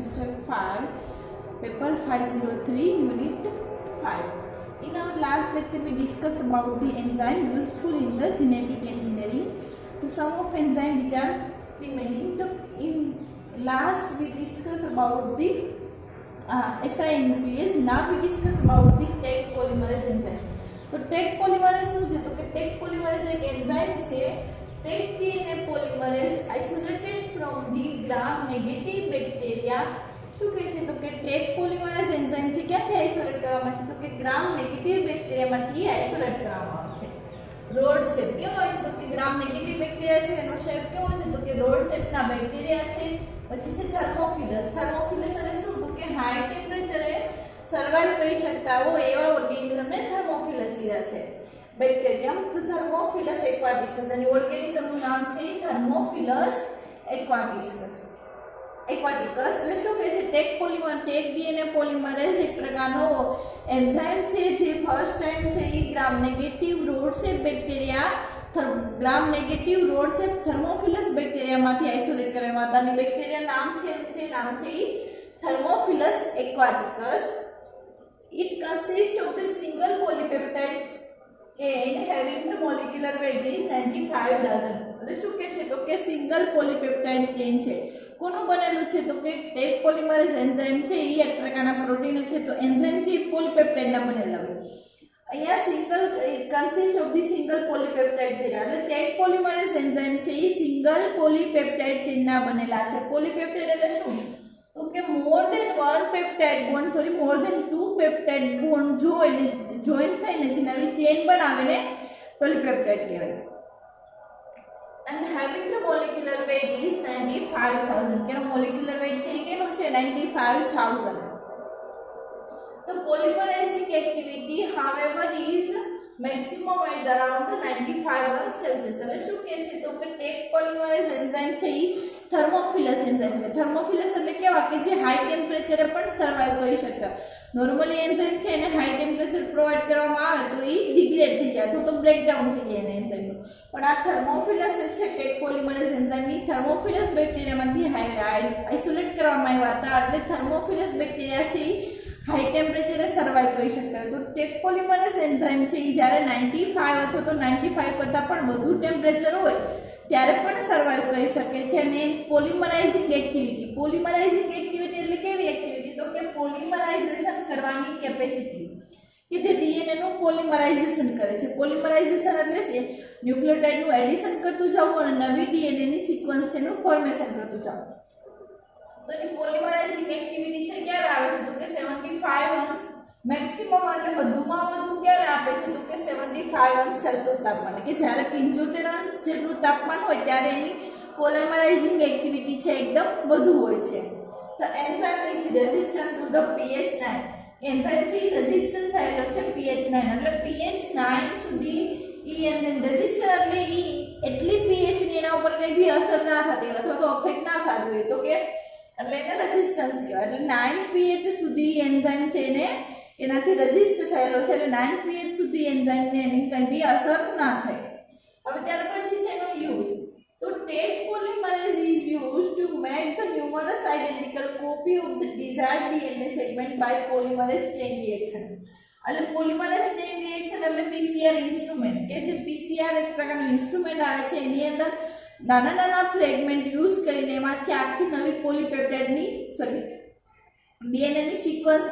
semester 5, paper 503, unit 5. In our last lecture, we discussed about the enzyme useful in the genetic engineering. The sum of enzyme which are remaining. In last, we discussed about the SI nuclease. Now we discuss about the Taq polymerase enzyme. तो Taq polymerase શું છે? તો કે Taq polymerase એક enzyme છે. Taq DNA polymerase isolated from the gram negative bacteria. શું કહે છે? તો કે ટેક પોલિમરેઝ એન્ઝાઇમ છે ક્યાંથી આઇસોલેટ કરવામાં આવે છે? તો કે ગ્રામ નેગેટિવ બેક્ટેરિયામાંથી આઇસોલેટ કરવામાં આવે છે. રોડ શેપ કેવો હોય છે? તો કે ગ્રામ નેગેટિવ બેક્ટેરિયા છે એનો શેપ કેવો છે? તો કે રોડ શેપના બેક્ટેરિયા છે. પછી છે થર્મોફિલસ. થર્મોફિલસ એટલે શું? તો કે હાઈ ટેમ્પરેચરે સર્વાઈવ કરી શકતા હોય એવા ઓર્ગેનિઝમને થર્મોફિલસ કીધા છે. બેક્ટેરિયમ તો થર્મોફિલસ એક્વાટિકસ અને ઓર્ગેનિઝમનું નામ છે થર્મોફિલસ એક્વાટિકસ. એટલે શું કહે છે? ટેક DNA પોલિમરેઝ એક પ્રકારનો એન્ઝાઇમ છે જે ફર્સ્ટ ટાઈમ છે એ gram negative rod shape bacteria gram negative rod shape thermophilus બેક્ટેરિયામાંથી આઇસોલેટ કરવામાં હતા. અને બેક્ટેરિયા નામ છે Thermophilus aquaticus. It consists of the single polypeptide chain having the molecular weight is 95 Dalton. એટલે શું કહે છે? તો કે સિંગલ પોલીપેપ્ટાઇડ ચેન છે. કોનું બનેલું છે? તો કે ટેક પોલિમરેઝ એન્ઝાઇમ છે એ એક પ્રકારના પ્રોટીન છે. તો એન્ઝાઇમ છે પોલીપેપ્ટાઇડના બનેલા હોય. અહીંયા single consist of the single polypeptide chain. એટલે ટેક પોલિમરેઝ એન્ઝાઇમ છે એ સિંગલ પોલીપેપ્ટાઇડ ચેનના બનેલા છે. પોલીપેપ્ટાઇડ એટલે શું? તો કે more than 2 peptide bond joint થઈને છે નવી ચેન બનાવીને પોલીપેપ્ટાઇડ કહેવાય. and having the molecular weight is 95,000. કેનો મોલેક્યુલર વેઇટ છે કેનો છે? 95,000. The polymerizing activity however is maximum at around 95 Celsius. એટલે શું કહે છે? તો કે ટેક પોલિમરેઝ એન્ઝાઇમ છે એ થર્મોફિલસ એન્ઝાઇમ છે. થર્મોફિલસ એટલે કેવા કે જે હાઈ ટેમ્પરેચરે પણ સર્વાઈવ કરી શકતા. નોર્મલી એન્ઝાઇમ છે એને હાઈ ટેમ્પરેચર પ્રોવાઈડ કરવામાં આવે તો એ ડિગ્રેડ થઈ જાય અથવા તો બ્રેકડાઉન થઈ જાય એના એન્ઝાઇમનું. પણ આ થર્મોફિલસ છે ટેક પોલિમરેઝ એન્ઝાઇમ એ થર્મોફિલસ બેક્ટેરિયામાંથી આઇસોલેટ કરવામાં આવ્યા હતા. એટલે થર્મોફિલસ બેક્ટેરિયા છે હાઈ ટેમ્પરેચરે સર્વાઈવ કરી શકતા હોય. તો ટેક પોલિમરેઝ એન્ઝાઇમ છે એ જ્યારે 95 અથવા તો 95 કરતાં પણ વધુ ટેમ્પરેચર હોય ત્યારે પણ સર્વાઈવ કરી શકે છે. અને પોલિમરાઇઝિંગ એક્ટિવિટી એટલે કેવી એક્ટિવિટી? તો કે પોલિમરાઇઝેશન કરવાની કેપેસિટી કે જે ડીએનએ નું પોલિમરાઇઝેશન કરે છે. પોલિમરાઇઝેશન એટલે છે ન્યુક્લિયોટાઇડનું એડિશન કરતું જવું અને નવી ડીએનએ ની સિક્વન્સ છે એનું ફોર્મેશન કરતું જવું. તો એની પોલિમરાઇઝિંગ એક્ટિવિટી છે ક્યારે આવે છે? તો કે 75 અંશ મેક્સિમમ એટલે વધુમાં વધુ ક્યારે આપે છે? તો કે 75 અંશ સેલ્સિયસ તાપમાને કે જ્યારે 75 અંશ જેટલું તાપમાન હોય ત્યારે એની પોલિમરાઇઝિંગ એક્ટિવિટી છે એકદમ વધુ હોય છે. The enzyme is resistant to the pH 9. Enzyme છે રેઝિસ્ટન્ટ થયેલો છે pH 9 એટલે pH 9 સુધી એન્ઝાઇમ રેઝિસ્ટર એટલે એટલી pH ની એના ઉપર કઈ બી અસર ના થતી અથવા તો અફેક્ટ ના થતી હોય તો કે એટલે એને રેઝિસ્ટન્સ કહેવાય. એટલે 9 pH સુધી એન્ઝાઇમ છે એને એનાથી રજિસ્ટર થયેલો છે એટલે 9 pH સુધી એન્ઝાઇમને એની કંઈ બી અસર ના થાય. હવે ત્યાર પછી છે એનો યુઝ. તો Taq polymerase is used to make the numerous identical copy of the desired DNA segment by polymerase chain reaction. એટલે પોલિમરેઝ ચેઇન રિએક્શન એટલે પીસીઆર ઇન્સ્ટ્રુમેન્ટ કે જે પીસીઆર એક પ્રકારનું ઇન્સ્ટ્રુમેન્ટ આવે છે એની અંદર નાના ફ્રેગમેન્ટ યુઝ કરીને એમાંથી આખી નવી પોલીપેપ્ટાઇડની ડીએનએ ની સિક્વન્સ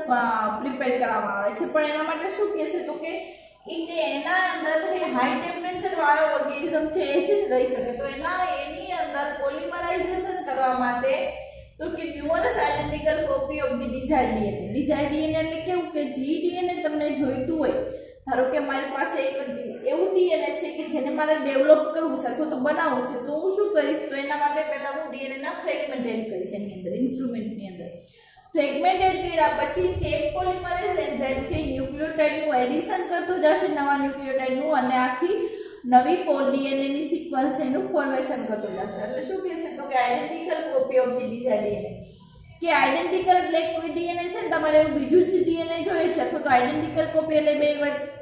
પ્રિપેર કરવામાં આવે છે. પણ એના માટે શું કહે છે? તો કે એના અંદર હાઈ ટેમ્પરેચર વાળો ઓર્ગેનિઝમ છે એ જ રહી શકે. તો એની અંદર પોલિમરાઇઝેશન કરવા માટે તો કે ન્યુમરસ identical copy of the desired DNA એટલે કેવું કે જે ડીએનએ તમને જોઈતું હોય. ધારો કે મારી પાસે એક એવું ડીએનએ છે કે જેને મારે ડેવલપ કરવું છે અથવા તો બનાવવું છે તો હું શું કરીશ? તો એના માટે પહેલા હું ડીએનએ ના ફ્રેગમેન્ટ એડ કરીશ એની અંદર ઇન્સ્ટ્રુમેન્ટની અંદર. ફ્રેગમેન્ટ એડ કર્યા પછી ટેક પોલિમરેઝ એન્ઝાઇમ છે ન્યુક્લિયોટાઇડનું એડિશન કરતો જશે નવા ન્યુક્લિયોટાઇડનું અને આખી નવી ડીએનએ ની સિક્વન્સ એનું ફોર્મેશન કરતો જશે. એટલે શું કહે છે? તો કે identical copy of the desired DNA કે આઇડેન્ટિકલ એટલે કોઈ ડીએનએ છે ને તમારે એવું બીજું જ ડીએનએ જોઈએ છે અથવા તો આઇડેન્ટિકલ કોપી એટલે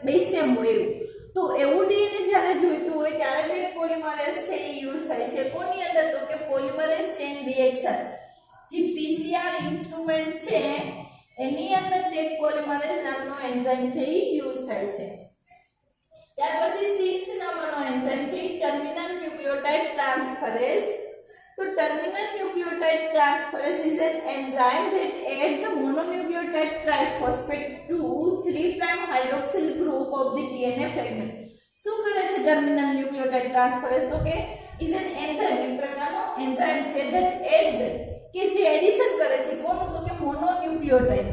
બે સેમ હોય એવું. તો એવું ડીએનએ જ્યારે જોઈતું હોય ત્યારે ટેક પોલિમરેઝ છે એ યુઝ થાય છે. કોની અંદર? તો કે પોલિમરેઝ ચેઇન રિએક્શન જે પીસીઆર ઇન્સ્ટ્રુમેન્ટ છે એની અંદર ટેક પોલિમરેઝ નામનો એન્ઝાઇમ છે એ યુઝ થાય છે. ત્યાર પછી 6 નંબરનો એન્ઝાઇમ છે ટર્મિનલ ન્યુક્લિયોટાઇડ ટ્રાન્સફરેઝ. તો terminal nucleotide transferase is an enzyme that adds the mononucleotide triphosphate to 3' hydroxyl group of the DNA fragment. શું કરે છે ટર્મિનલ ન્યુક્લિયોટાઇડ ટ્રાન્સફરેઝ? તો કે is an enzyme, એક પ્રકારનો એન્ઝાઇમ છે that add કે જે એડિશન કરે છે કોનું? તો કે મોનોન્યુક્લિયોટાઇડ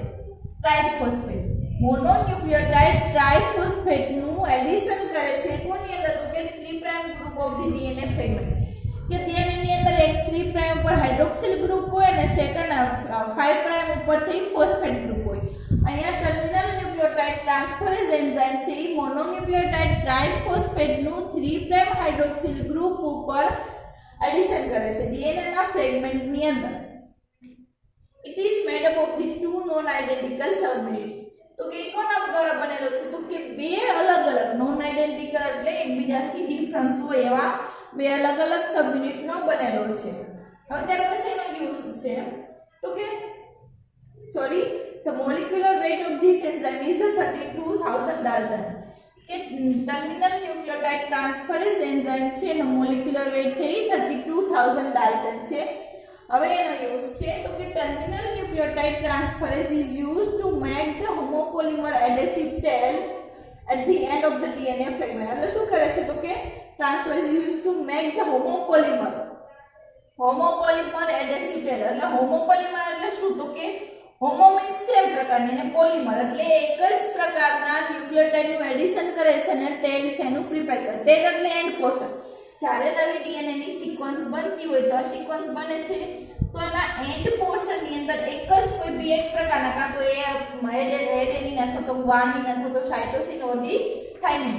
ટ્રાઇફોસ્ફેટ. મોનોન્યુક્લિયોટાઇડ ટ્રાઇફોસ્ફેટ નું એડિશન કરે છે કોની અંદર? તો કે 3' group of the DNA fragment. કે DNA ની અંદર એક 3' ઉપર હાઇડ્રોક્સિલ ગ્રુપ હોય અને સેકન્ડ 5' ઉપર છે ફોસ્ફેટ ગ્રુપ હોય. અહીંયા ટર્મિનલ ન્યુક્લિયોટાઇડ ટ્રાન્સફરેઝ એન્ઝાઇમ છે એ મોનોન્યુક્લિયોટાઇડ ટ્રાઇફોસ્ફેટ નું 3' હાઇડ્રોક્સિલ ગ્રુપ ઉપર એડિશન કરે છે DNA ના ફ્રેગમેન્ટ ની અંદર. It is made up of the two non-identical subunits. તો કે કોના દ્વારા બનેલો છે? તો કે બે અલગ અલગ નોન આઇડેન્ટિકલ એટલે એકબીજાથી ડિફરન્સ હોય એવા બે અલગ અલગ સબયુનિટ નો બનેલો છે. હવે ત્યાર પછી એનો યુઝ છે તો કે the molecular weight of this enzyme is 32,000 Dalton. કે ટર્મિનલ ન્યુક્લિયોટાઇડ ટ્રાન્સફરેઝ એન્ઝાઇમ છે એનો મોલેક્યુલર વેઇટ છે એ 32,000 Dalton છે. હવે એનો યુઝ છે તો કે terminal nucleotide transferase is used to make the homopolymer adhesive tail at the end of the DNA fragment. એટલે શું કરે છે? તો કે ટ્રાન્સફરેઝ used to make the homopolymer adhesive tail. એટલે હોમોપોલિમર એટલે શું? તો કે હોમો મીન્સ સેમ પ્રકારની અને પોલિમર એટલે એક જ પ્રકારના ન્યુક્લિયોટાઇડ નું એડિશન કરે છે અને ટેલ છે એનું પ્રિપેર કરે. ટેલ એટલે એન્ડ પોર્શન. જ્યારે નવી DNA ની સિક્વન્સ બનતી હોય તો આ સિક્વન્સ બને છે તો એના એન્ડ પોર્શન ની અંદર એક જ કોઈ બી એક પ્રકારના કાં તો એડેનિન અથવા તો ગ્વાનિન અથવા તો સાઇટોસિન ઓર ધી થાઇમિન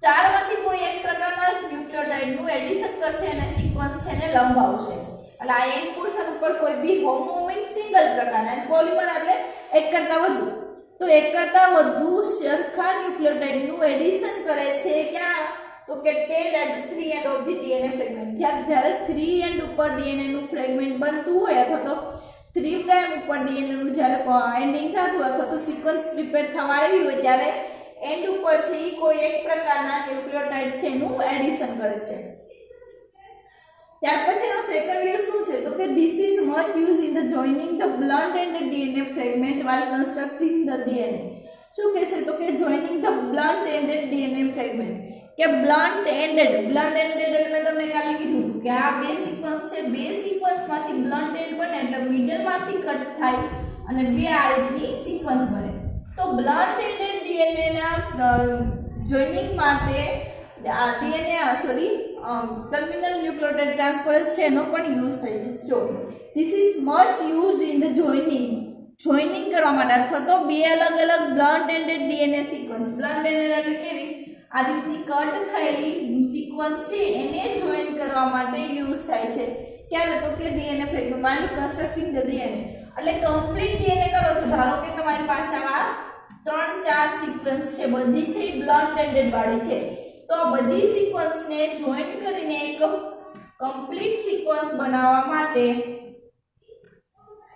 ચારમાંથી કોઈ એક પ્રકારના ન્યુક્લિયોટાઇડ નું એડિશન કરશે અને સિક્વન્સ છે એને લંબાવશે. એટલે આ એન્ડ પોર્શન ઉપર કોઈ બી હોમો મીન્સ સિંગલ પ્રકારના અને પોલિમર એટલે એક કરતા વધુ. તો એક કરતા વધુ સરખા ન્યુક્લિયોટાઇડ નું એડિશન કરે છે ક્યાં? તો કે tail at 3 end of the DNA fragment. જ્યારે 3 એન્ડ ઉપર DNA નું ફ્રેગમેન્ટ બનતું હોય અથવા તો 3' ઉપર DNA નું જ્યારે એન્ડિંગ થતું અથવા તો સિક્વન્સ પ્રિપેર થવા આવી હોય ત્યારે એન્ડ ઉપર છે એ કોઈ એક પ્રકારના ન્યુક્લિયોટાઇડ છે એનું એડિશન કરે છે. ત્યાર પછીનો સેકન્ડ યુઝ શું છે? તો કે this is much used in the joining the blunt ended DNA fragment while constructing the DNA. શું કહે છે? તો કે joining the blunt ended DNA fragment. કે બ્લન્ટ એન્ડેડ એટલે મેં તમને કાલે કીધું હતું કે આ બે સિક્વન્સ છે, બે સિક્વન્સમાંથી બ્લન્ટ એન્ડ બને એટલે મિડલમાંથી કટ થાય અને બે આ રીતની સિક્વન્સ બને. તો બ્લન્ટ એન્ડેડ DNA ના જોઈનિંગ માટે ટર્મિનલ ન્યુક્લિયોટાઇડ ટ્રાન્સફરેઝ છે એનો પણ યુઝ થાય છે. જો this is much used in the joining કરવા માટે અથવા તો બે અલગ અલગ blunt ended DNA sequence. Blunt ended એટલે કેવી? આ રીતની કટ થયેલી સિક્વન્સ છે એને જોઈન કરવા માટે યુઝ થાય છે. ક્યારે? તો કે DNA ફ્રેગમેન્ટ માં કન્સ્ટ્રક્ટિંગ ધ DNA. એટલે કમ્પ્લીટ DNA કરો છો. ધારો કે તમારી પાસે આવા 3-4 સિક્વન્સ છે, બધી છે બ્લન્ટ એન્ડેડ વાળી છે. તો આ બધી સિક્વન્સને જોઈન કરીને એક કમ્પ્લીટ સિક્વન્સ બનાવવા માટે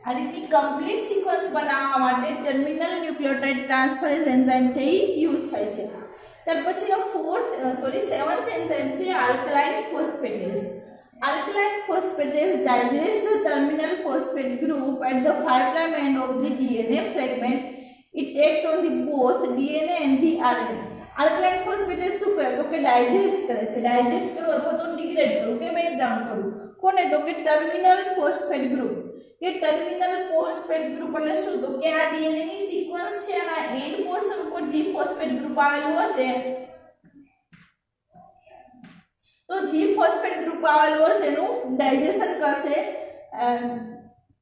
આ રીતની કમ્પ્લીટ સિક્વન્સ બનાવવા માટે ટર્મિનલ ન્યુક્લિયોટાઇડ ટ્રાન્સફરેઝ એન્ઝાઇમ છે એ યુઝ થાય છે. ત્યાર પછીનો સેવન્થ એન્ઝાઇમ છે alkaline ફોસ્ફેટેઝ. Alkaline phosphatase digests the terminal phosphate group at the 5' end of the DNA fragment. It acts on the both DNA and the RNA. Alkaline phosphatase શું કરે? તો કે ડાયજેસ્ટ કરે છે. ડાયજેસ્ટ કરો અથવા તો ડિગ્રેડ કરો કે બ્રેકડાઉન કરું કોને? તો કે ટર્મિનલ ફોસ્ફેટ ગ્રુપ. કે ટર્મિનલ ફોસ્ફેટ ગ્રુપ એટલે શું? તો કે આ DNA ની સિક્વન્સ છે અને એન્ડ પોર્શન ઉપર જે ફોસ્ફેટ ગ્રુપ આવેલું હશે તો જે ફોસ્ફેટ ગ્રુપ આવેલું હશે એનું ડાયજેશન કરશે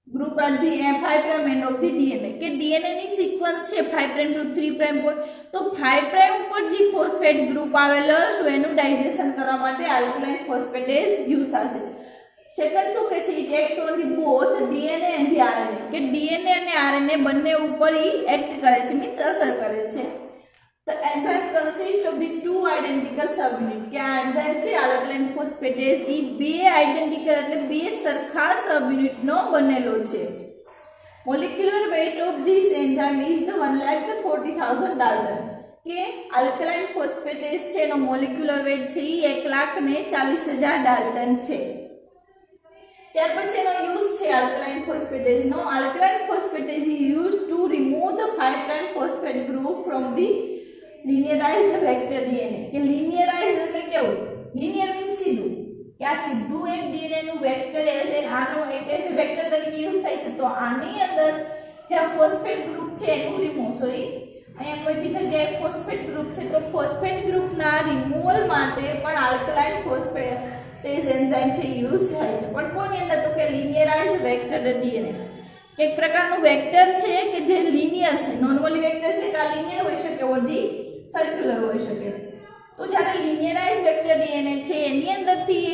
group at the 5' end of the DNA. કે DNA ની સિક્વન્સ છે 5' to 3' પર તો 5' ઉપર જે ફોસ્ફેટ ગ્રુપ આવેલો હશે એનું ડાયજેશન કરવા માટે આલ્કલાઇન ફોસ્ફેટેઝ યુઝ થશે. સેકન્ડ શું કહે છે? It act on the both DNA and the RNA. કે DNA અને RNA બંને ઉપર એક્ટ કરે છે મીન્સ અસર કરે છે. The enzyme consists of the two identical subunits. કે આ એન્ઝાઇમ છે આલ્કલાઇન ફોસ્ફેટેઝ એ બે આઇડેન્ટિકલ એટલે બે સરખા સબ યુનિટનો બનેલો છે. Molecular weight of this enzyme is the 1,40,000 dalton. કે આલ્કલાઇન ફોસ્ફેટેઝ છે એનો મોલિક્યુલર વેઇટ છે એ 1,40,000 ડાલ્ટન છે. ત્યાર પછી એનો યુઝ છે આલ્કલાઇન ફોસ્ફેટેઝ નો. Alkaline phosphatase is use to remove the 5' phosphate group from the linearized vector DNA. કે linearized એટલે કેવું? linear means સીધું, કે આ સીધું એક DNA નું વેક્ટર એઝ આનો એક એઝ વેક્ટર તરીકે યુઝ થાય છે. તો આની અંદર જે ફોસ્ફેટ ગ્રુપ છે એનું અહીંયા કોઈ બી જગ્યાએ ફોસ્ફેટ ગ્રુપ છે તો ફોસ્ફેટ ગ્રુપના રિમૂવલ માટે પણ આલ્કલાઇન ફોસ્ફેટેઝ એન્ઝાઇમ છે યુઝ થાય છે. પણ કોની અંદર? તો કે linearized vector DNA. એક પ્રકારનું વેક્ટર છે કે જે લિનિયર છે. નોર્મલી વેક્ટર છે કે આ લિનિયર હોઈ શકે, ઓધી સર્ક્યુલર હોઈ શકે. તો જ્યારે linearized vector DNA છે એની અંદરથી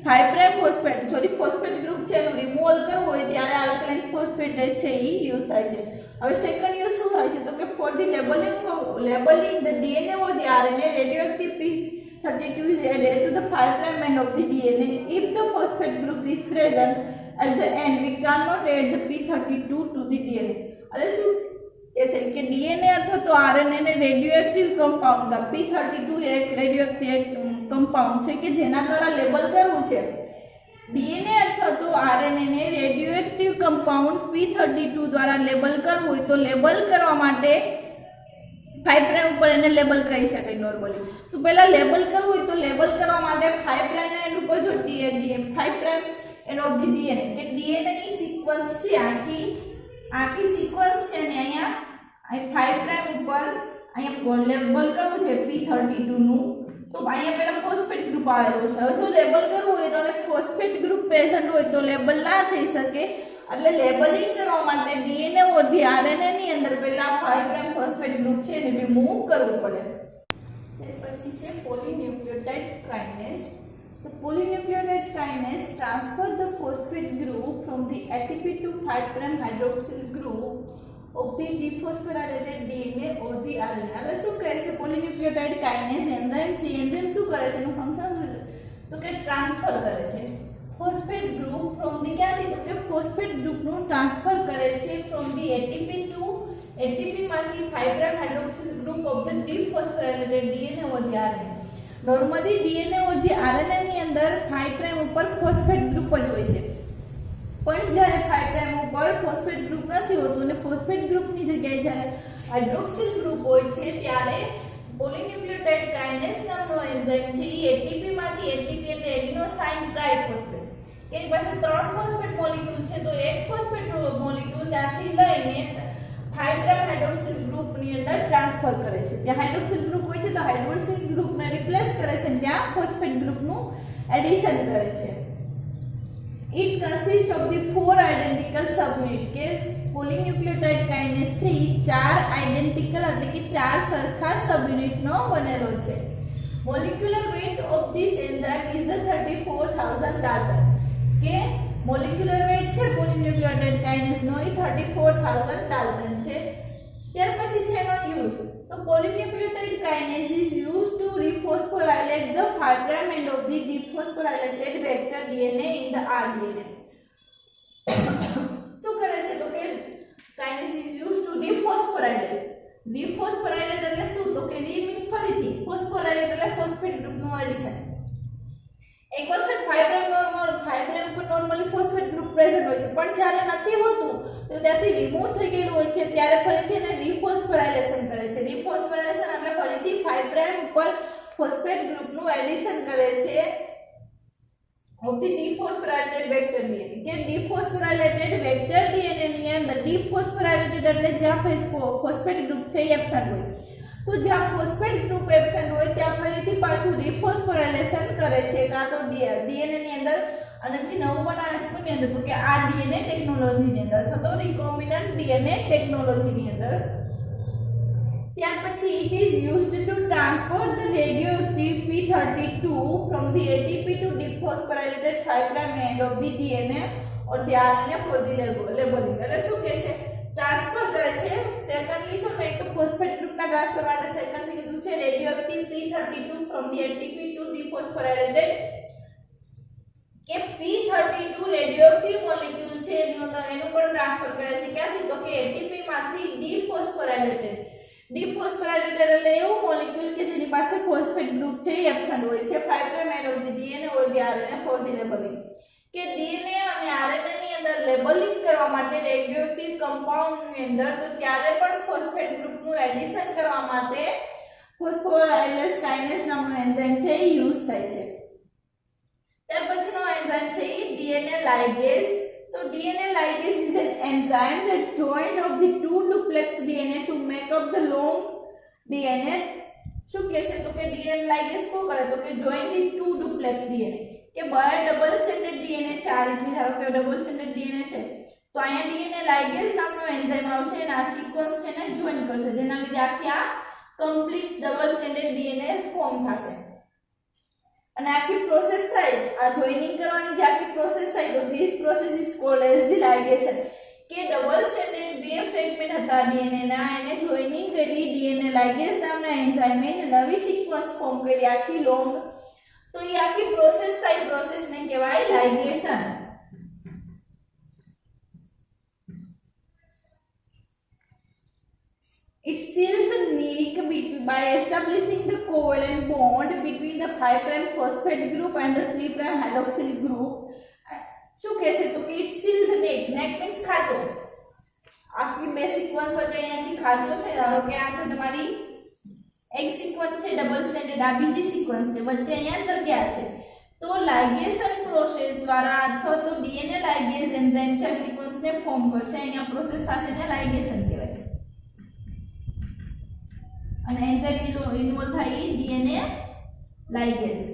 5' ફોસ્ફેટ ગ્રુપ છે એનું રિમૂવલ કરવું હોય ત્યારે આલ્કલાઇન ફોસ્ફેટેઝ છે એ યુઝ થાય છે. હવે સેકન્ડ યુઝ શું થાય છે? તો કે for the labelling the DNA or the RNA, radioactive P32 is added to the 5' end of the DNA. If the phosphate group is present at the end, we cannot add the P32 to the DNA. એટલે શું કે છે કે DNA અથવા તો RNA ને radioactive compound P32 એક radioactive compound છે કે જેના દ્વારા લેબલ કરવું છે. DNA અથવા તો RNA ને રેડિયોએક્ટિવ કમ્પાઉન્ડ P32 દ્વારા લેબલ કરવું હોય તો લેબલ કરવા માટે 5' ઉપર એને લેબલ કરી શકાય નોર્મલી. તો પહેલા લેબલ કરવું હોય તો લેબલ કરવા માટે 5' એન્ડ ઉપર જો 5' એન્ડ ઓફ ધી DNA કે DNA ની સિક્વન્સ છે આખી સિક્વન્સ છે ને અહીંયા 5' ઉપર અહીંયા લેબલ કરવું છે P32 નું. તો અહીંયા પહેલા ફોસ્ફેટ ગ્રુપ આવેલું છે. હવે જો લેબલ કરવું હોય તો ફોસ્ફેટ ગ્રુપ પ્રેઝન્ટ હોય તો લેબલ ના થઈ શકે. એટલે લેબલિંગ કરવા માટે DNA ઓર ધી RNA ની અંદર પહેલા 5' ફોસ્ફેટ ગ્રુપ છે એને રિમૂવ કરવું પડે. પછી છે પોલીન્યુક્લિયોટાઇડ કાઇનેસ. The polynucleotide kinase transfer the phosphate group from the ATP to 5' hydroxyl group of the dephosphorylated DNA or the RNA. એટલે શું કહે છે? પોલીન્યુક્લિયોટાઇડ કાઇનેસ એન્ઝાઇમ છે. એન્ઝાઇમ શું કરે છે? એનું ફંક્શન તો કે ટ્રાન્સફર કરે છે ફોસ્ફેટ ગ્રુપ ફ્રોમ ધી ક્યાંથી? તો કે ફોસ્ફેટ ગ્રુપનું ટ્રાન્સફર કરે છે from the ATP to ATP માંથી 5' hydroxyl group of the dephosphorylated DNA or the RNA. Normally DNA or the RNA ની અંદર 5' ઉપર ફોસ્ફેટ ગ્રુપ જ હોય છે. પણ જ્યારે 5' ઉપર ફોસ્ફેટ ગ્રુપ નથી હોતું અને ફોસ્ફેટ ગ્રુપની જગ્યાએ જ્યારે હાઇડ્રોક્સિલ ગ્રુપ હોય છે ત્યારે પોલીન્યુક્લિયોટાઇડ કાઇનેસ નામનો એન્ઝાઇમ છે એ ATP માંથી ATP એટલે એડિનોસાઇન ટ્રાઇફોસ્ફેટ એની પાસે 3 ફોસ્ફેટ મોલેક્યુલ છે તો એક ફોસ્ફેટ મોલેક્યુલ ત્યાંથી લઈને 5' હાઇડ્રોક્સિલ ગ્રુપની અંદર ટ્રાન્સફર કરે છે. ત્યાં હાઇડ્રોક્સિલ ગ્રુપ હોય છે તો હાઇડ્રોક્સિલ ગ્રુપને રિપ્લેસ કરે છે અને ત્યાં ફોસ્ફેટ ગ્રુપનું એડિશન કરે છે. It consists of the 4 identical subunit. કે પોલીન્યુક્લિયોટાઇડ કાઇનેસ છે એ 4 આઇડેન્ટિકલ એટલે કે 4 સરખા સબયુનિટનો બનેલો છે. Molecular weight of this enzyme is the 34,000 dalton. કે મોલેક્યુલર વેઇટ છે પોલીન્યુક્લિયોટાઇડ કાઇનેસનો એ 34,000 ડાલ્ટન છે. ત્યાર પછી છે એનો યુઝ. તો polynucleotide kinase is used to rephosphorylate the 5' end of the dephosphorylated vector DNA in the rDNA. શું કરે છે? તો કે kinase is used to rephosphorylate. Rephosphorylate એટલે શું? તો કે re means ફરીથી, phosphorylate એટલે ફોસ્ફેટ ગ્રુપનું એડિશન. એક વખત 5' ઉપર નોર્મલી ફોસ્ફેટ ગ્રુપ પ્રેઝન્ટ હોય છે પણ જ્યારે નથી હોતું તો ત્યાંથી રિમૂવ થઈ ગયેલું હોય છે ત્યારે ફરીથી એને રિફોસ્ફોરાઇલેશન કરે છે. રિફોસ્ફોરાઇલેશન એટલે ફરીથી 5' ઉપર ફોસ્ફેટ ગ્રુપનું એડિશન કરે છે ઓફ ધી ડીફોસ્ફોરાઇલેટેડ વેક્ટર DNA. કે ડીફોસ્ફોરાઇલેટેડ વેક્ટર DNA ની અંદર ડીફોસ્ફોરાઇલેટેડ એટલે જ્યાં ફોસ્ફેટ ગ્રુપ છે એ એબ્સન્ટ હોય. તો જ્યાં ફોસ્ફેટ ગ્રુપ એબ્સન્ટ હોય ત્યાં ફરીથી પાછું રિફોસ્ફોરાઇલેશન કરે છે કાં તો DNA ની અંદર અને જે નવું બનાવે છે કોની અંદર? તો કે આ DNA ટેકનોલોજીની અંદર અથવા તો રિકોમ્બિનન્ટ DNA ટેકનોલોજીની અંદર. ત્યાર પછી it is used to transfer the radioactive P32 from the ATP to dephosphorylated 5' end of the DNA or the RNA for the labeling. એટલે શું કહે છે? ટ્રાન્સફર કરે છે. સેકન્ડલી શું? એક તો ફોસ્ફેટ ગ્રુપના ટ્રાન્સફર માટે સેકન્ડલી કીધું છે radioactive P32 from the ATP to dephosphorylated radioactive molecule છે એનું પણ ટ્રાન્સફર કરે છે ક્યાંથી તો કે એટીપી માંથી ડીફોસ્ફોરાયલેટેડ એટલે એવું મોલેક્યુલ કે જેની પાસે ફોસ્ફેટ ગ્રુપ છે એ એબ્સન્ટ હોય છે 5 prime end of the DNA or the RNA for the labelling કે ડીએનએ અને આરએનએ ની અંદર લેબલિંગ કરવા માટે રેડિયોએક્ટિવ કમ્પાઉન્ડ ની અંદર તો ત્યારે પણ ફોસ્ફેટ ગ્રુપનું એડિશન કરવા માટે ફોસ્ફોરાયલેસ કાઇનેસ નામનો એન્ઝાઇમ છે એ યુઝ થાય છે ત્યાર પછીનો એન્ઝાઇમ છે એ ડીએનએ લાઇગેઝ તો DNA ligase is an enzyme that join of the two duplex DNA to make up the long DNA શું કહે છે તો કે DNA ligase શું કરે તો કે join the two duplex DNA કે બહાર ડબલ સ્ટેન્ડર્ડ DNA છે આ રીતે ધારો કે ડબલ સ્ટેન્ડર્ડ DNA છે તો અહીંયા DNA ligase નામનો એન્ઝાઇમ આવશે અને આ સિક્વન્સ છે ને જોઈન કરશે જેના લીધે આખી આ complete double standard DNA form થશે અને આખી પ્રોસેસ થાય આ જોઈનિંગ કરવાની જે આખી પ્રોસેસ થાય તો this process is called as the ligation કે ડબલ સ્ટેન્ડર્ડ બે ફ્રેગમેન્ટ હતા ડીએનએ ના એને જોઈનિંગ કરી ડીએનએ લાઇગેઝ નામના એન્ઝાઇમે નવી સિક્વન્સ ફોર્મ કરી આખી લોંગ તો એ આખી પ્રોસેસ થાય પ્રોસેસને કહેવાય લાઇગેશન It seals the nick by establishing the covalent bond between the 5 prime phosphate group and the 3 prime hydroxyl group. શું કહે છે તો કે it seals the nick. Neck means ખાંચો. આખી બે સિક્વન્સ વચ્ચે અહીંયાથી ખાંચો છે ધારો કે આ છે તમારી એક સિક્વન્સ છે ડબલ સ્ટેન્ડર્ડ આ બીજી સિક્વન્સ છે વચ્ચે અહીંયા જગ્યા છે તો લાઇગેશન પ્રોસેસ દ્વારા અથવા તો ડીએનએ લાઇગેઝ એન્ઝાઇમ છે સિક્વન્સને ફોર્મ કરશે અહીંયા પ્રોસેસ થશે ને લાઇગેશન કહેવાય છે અને એન્ઝાઇમ ઇન્વોલ્વ થાય ડીએનએ લાઇગેઝ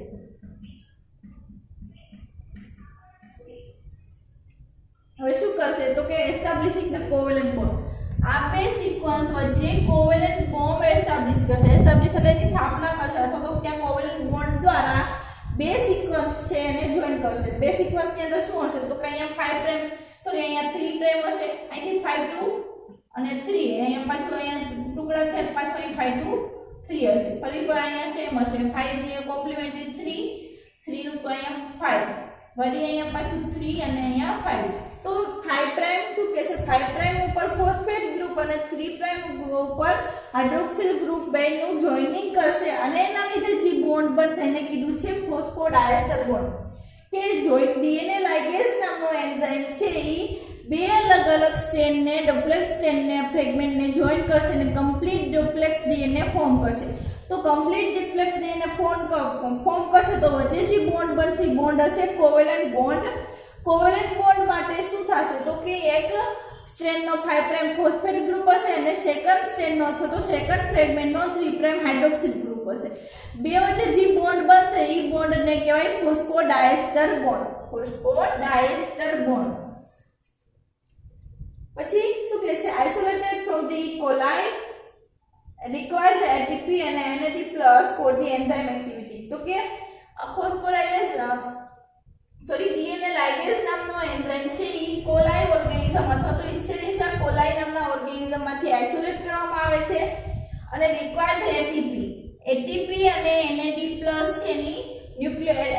હવે શું કરશે તો કે એસ્ટાબ્લિશિંગ ધ કોવેલેન્ટ બોન્ડ આ બે સિક્વન્સ વચ્ચે કોવેલેન્ટ બોન્ડ એસ્ટાબ્લિશ કરશે એસ્ટાબ્લિશ એટલે એની સ્થાપના કરશે અથવા તો ત્યાં કોવેલેન્ટ બોન્ડ દ્વારા બે સિક્વન્સ છે એને જોઈન કરશે બે સિક્વન્સ ની અંદર શું હશે તો કે અહીંયા 5 પ્રાઇમ સોરી અહીંયા 3 પ્રાઇમ હશે અહીંથી 5 2 અને 3 અહીંયા પાછું અહીંયા ટુકડા થયા પાછું અહીં 5 2 3 હશે ફરી પણ અહીંયા સેમ હશે 5 ની કોમ્પ્લિમેન્ટરી 3 નું તો અહીંયા 5 વળી અહીંયા પાછું 3 અને અહીંયા 5 તો 5 પ્રાઇમ શું કહે છે 5 પ્રાઇમ ઉપર ફોસ્ફેટ ગ્રુપ અને 3 પ્રાઇમ ઉપર હાઇડ્રોક્સિલ ગ્રુપ બેનું જોઈનિંગ કરશે અને એના લીધે જે બોન્ડ બનશે એને કીધું છે ફોસ્ફોડાયસ્ટર બોન્ડ કે ડીએનએ લાઇગેઝ નામનો એન્ઝાઇમ છે એ બે અલગ અલગ સ્ટ્રેન્ડને ડુપ્લેક્સ સ્ટ્રેન્ડને ફ્રેગમેન્ટને જોઈન કરશે અને કમ્પ્લીટ ડુપ્લેક્સ ડીએનએ ફોર્મ કરશે તો કમ્પ્લીટ ડુપ્લેક્સ ડીએનએ ફોર્મ કરશે તો વચ્ચે જે બોન્ડ બનશે બોન્ડ હશે કોવેલેન્ટ બોન્ડ માટે શું થશે તો કે એક સ્ટ્રેન્ડનો 5 પ્રાઇમ ફોસ્ફેટ ગ્રુપ હશે અને સેકન્ડ સ્ટ્રેન્ડનો અથવા તો સેકન્ડ ફ્રેગમેન્ટનો 3 પ્રાઇમ હાઇડ્રોક્સિલ ગ્રુપ હશે બે વચ્ચે જે બોન્ડ બનશે એ બોન્ડને કહેવાય ફોસ્ફોડાયસ્ટર બોન્ડ પછી શું કહે છે isolated from the coli require the ATP and NAD+ for the enzyme activity તો કે ફોસ્ફોરાયલેસ DNA લાઇગેઝ નામનો એન્ઝાઇમ છે એ કોલાઈ ઓર્ગેનિઝમ અથવા તો ઇસ્ચેરિયા કોલાઈ નામના ઓર્ગેનિઝમમાંથી આઇસોલેટ કરવામાં આવે છે અને રિક્વાયર્ડ ATP અને NAD+ છે એની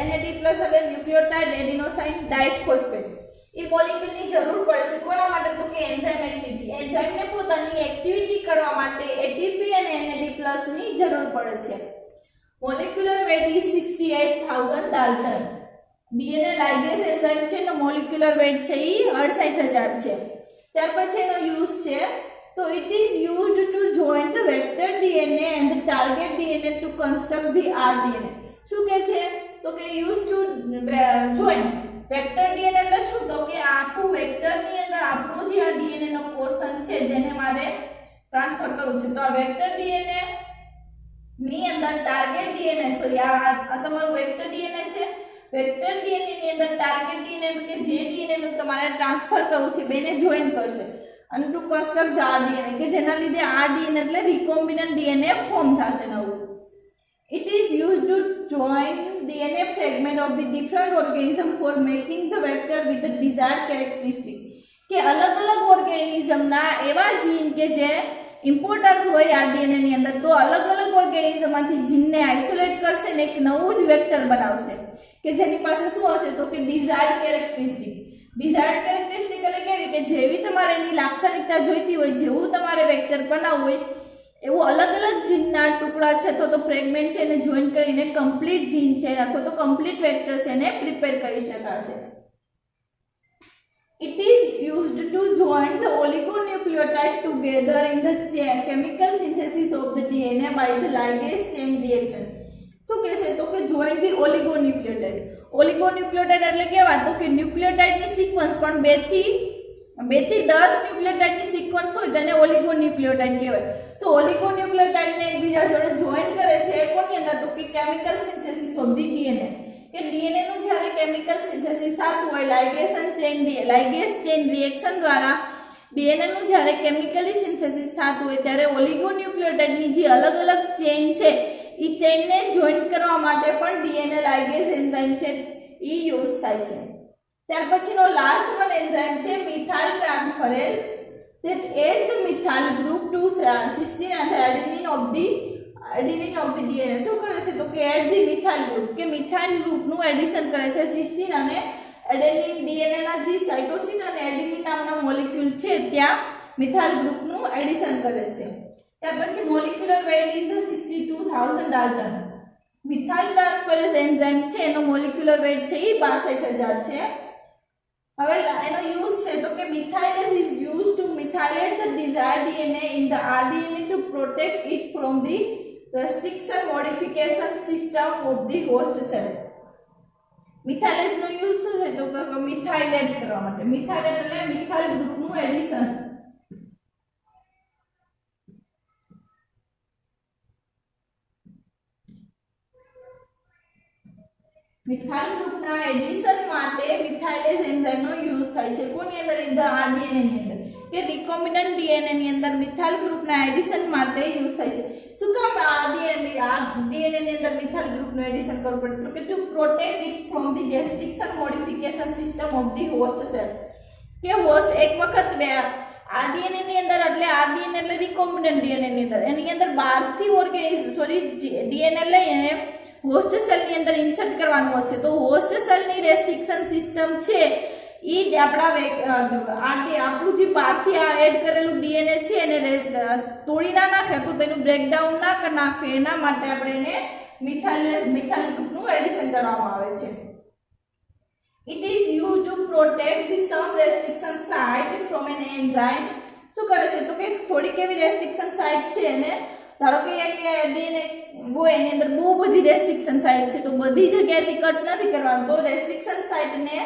NAD+ એટલે ન્યુક્લિયોટાઇડ એડિનોસાઇન ડાઇફોસ્ફેટ એ મોલેક્યુલની જરૂર પડે છે કોના માટે તો કે એન્ઝાઇમ એક્ટિવિટી એન્ઝાઇમને પોતાની એક્ટિવિટી કરવા માટે ATP અને NAD+ ની જરૂર પડે છે molecular weight is 68000 dalton DNA ligase enzyme છે એનો મોલેક્યુલર વેટ છે એ 68000 છે ત્યાર પછી એનો યુઝ છે તો it is used to join the vector DNA and the target DNA to construct the rDNA શું કહે છે તો કે use to join vector DNA એટલે શું તો કે આખું વેક્ટરની અંદર આપણો જે આ ડીએનએ નો પોર્શન છે જેને મારે ટ્રાન્સફર કરવું છે તો આ વેક્ટર ડીએનએ ની અંદર ટાર્ગેટ ડીએનએ સોરી આ તમારું વેક્ટર ડીએનએ છે વેક્ટર ડીએનએ ની અંદર ટાર્ગેટ ડીએનએ કે જે ડીએનએ નું તમારે ટ્રાન્સફર કરવું છે બેને જોઈન કરશે અને ટુ કન્સ્ટ્રક્ટ આ ડીએનએ કે જેના લીધે આ ડીએનએ એટલે રિકોમ્બિનન્ટ ડીએનએ ફોર્મ થશે નવું It is used to join DNA fragment of the different organism for making the vector with the desired characteristic. કે અલગ અલગ ઓર્ગેનિઝમના એવા જીન કે જે ઇમ્પોર્ટન્સ હોય આ ડીએનએ ની અંદર તો અલગ અલગ ઓર્ગેનિઝમમાંથી જીનને આઇસોલેટ કરશે ને એક નવું જ વેક્ટર બનાવશે કે જેની પાસે શું હશે તો કે ડિઝાયર્ડ કેરેક્ટરિસ્ટિક. ડિઝાયર્ડ કેરેક્ટરિસ્ટિક એટલે કેવી કે જેવી તમારે એની લાક્ષણિકતા જોઈતી હોય, જેવું તમારે વેક્ટર બનાવવું હોય એવું અલગ અલગ જીનના ટુકડા છે અથવા તો ફ્રેગમેન્ટ છે એને જોઈન કરીને કમ્પ્લીટ જીન છે અથવા તો કમ્પ્લીટ વેક્ટર છે એને પ્રિપેર કરી શકાશે. It is used to join the oligonucleotide together in the chemical synthesis of the DNA by the ligase chain reaction. શું કહે છે તો કે join the oligonucleotide. ઓલિગોન્યુક્લિયોટાઇડ એટલે કેવા તો કે ન્યુક્લિયોટાઇડની સિક્વન્સ પણ 2 થી 10 ન્યુક્લિયોટાઇડની સિક્વન્સ હોય તેને ઓલિગોન્યુક્લિયોટાઇડ કહેવાય. તો ઓલિગોન્યુક્લિયોટાઇડને એકબીજા જોડે જોઈન કરે છે કોની અંદર તો કે chemical synthesis of the DNA. કે ડીએનએ નું જ્યારે કેમિકલ સિન્થેસિસ થતું હોય લાઇગેસ ચેન રિએક્શન દ્વારા ડીએનએ નું જ્યારે કેમિકલી સિન્થેસિસ થતું હોય ત્યારે ઓલિગોન્યુક્લિયોટાઇડની જે અલગ અલગ ચેન છે એ ચેનને જોઈન કરવા માટે પણ ડીએનએ લાઇગેસ એન્ઝાઇમ છે એ યુઝ થાય છે. ત્યાર પછીનો લાસ્ટ વન એન્ઝાઇમ છે methyl ટ્રાન્સફરેઝ that add the methyl group to cysteine and the adenine of the DNA. શું કરે છે તો કે એડ ધી મિથાઇલ ગ્રુપ કે મિથાઇલ ગ્રુપનું એડિશન કરે છે સિસ્ટીન અને એડેનિન ડીએનએ ના જે સાઇટોસિન અને એડેનિન નામના મોલેક્યુલ છે ત્યાં મિથાઇલ ગ્રુપનું એડિશન કરે છે. ત્યાર પછી molecular weight is 62000 dalton. Methyl transferase enzyme છે એનો મોલેક્યુલર વેઇટ છે એ 62000 છે. હવે એનો યુઝ છે તો કે methylase is used to methylate the desired DNA in the rDNA to protect it from the restriction modification system of the host cell. Methylase નો યુઝ શું છે તો કે મિથાઇલેટ કરવા માટે. મિથાઇલેટ એટલે મિથાઇલ ગ્રુપનું એડિશન. મિથાઇલ ગ્રુપના એડિશન માટે મિથાઇલેઝ એન્ઝાઇમનો યુઝ થાય છે કોની અંદર ઇન ધ આરડીએનએ ની અંદર કે રિકોમ્બિનન્ટ ડીએનએ ની અંદર મિથાઇલ ગ્રુપના એડિશન માટે યુઝ થાય છે. શું કામ ડીએનએ ની અંદર મિથાઇલ ગ્રુપનું એડિશન કરવું પડે તો કે two protect it from the restriction modification system of the host cell. કે હોસ્ટ એક વખત આરડીએનએ ની અંદર એટલે આરડીએનએ એટલે રિકોમ્બિનન્ટ ડીએનએ ની અંદર એની અંદર બહારથી ડીએનએ લઈને હોસ્ટ સેલ ની અંદર ઇન્સર્ટ કરવાનું છે. તો હોસ્ટ સેલ ની રેસ્ટ્રિક્શન સિસ્ટમ છે ઈ આપણું જે બહારથી આ એડ કરેલું ડીએનએ છે એને તોડી ના નાખે તો તેનું બ્રેકડાઉન ના નાખે એના માટે આપણે એને મિથાઇલ ગ્રુપનું એડિશન કરવામાં આવે છે. It is used to protect the some restriction site from an enzyme. શું કરે છે તો કે થોડીક એવી રેસ્ટ્રિક્શન સાઇટ છે એને ધારો કે એક ડીએનએ હોય એની અંદર બહુ બધી રેસ્ટ્રિક્શન સાઇટ છે તો બધી જગ્યાએથી કટ નથી કરવાનું તો રેસ્ટ્રિક્શન સાઇટને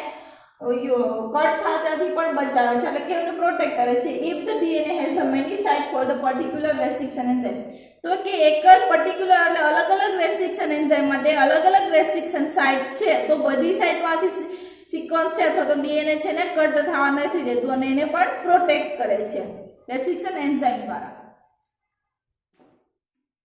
કટ થતાથી પણ બચાવે છે એટલે કે એને પ્રોટેક્ટ કરે છે. If the DNA has the many site for the particular restriction enzyme. તો કે એક જ પર્ટિક્યુલર એટલે અલગ અલગ રેસ્ટ્રિક્શન એન્ઝાઇમ માટે અલગ અલગ રેસ્ટ્રિક્શન સાઇટ છે તો બધી સાઇટમાંથી સિક્વન્સ છે અથવા તો ડીએનએ છે ને કટ થવા નથી દેતું અને એને પણ પ્રોટેક્ટ કરે છે રેસ્ટ્રિક્શન એન્ઝાઇમ દ્વારા.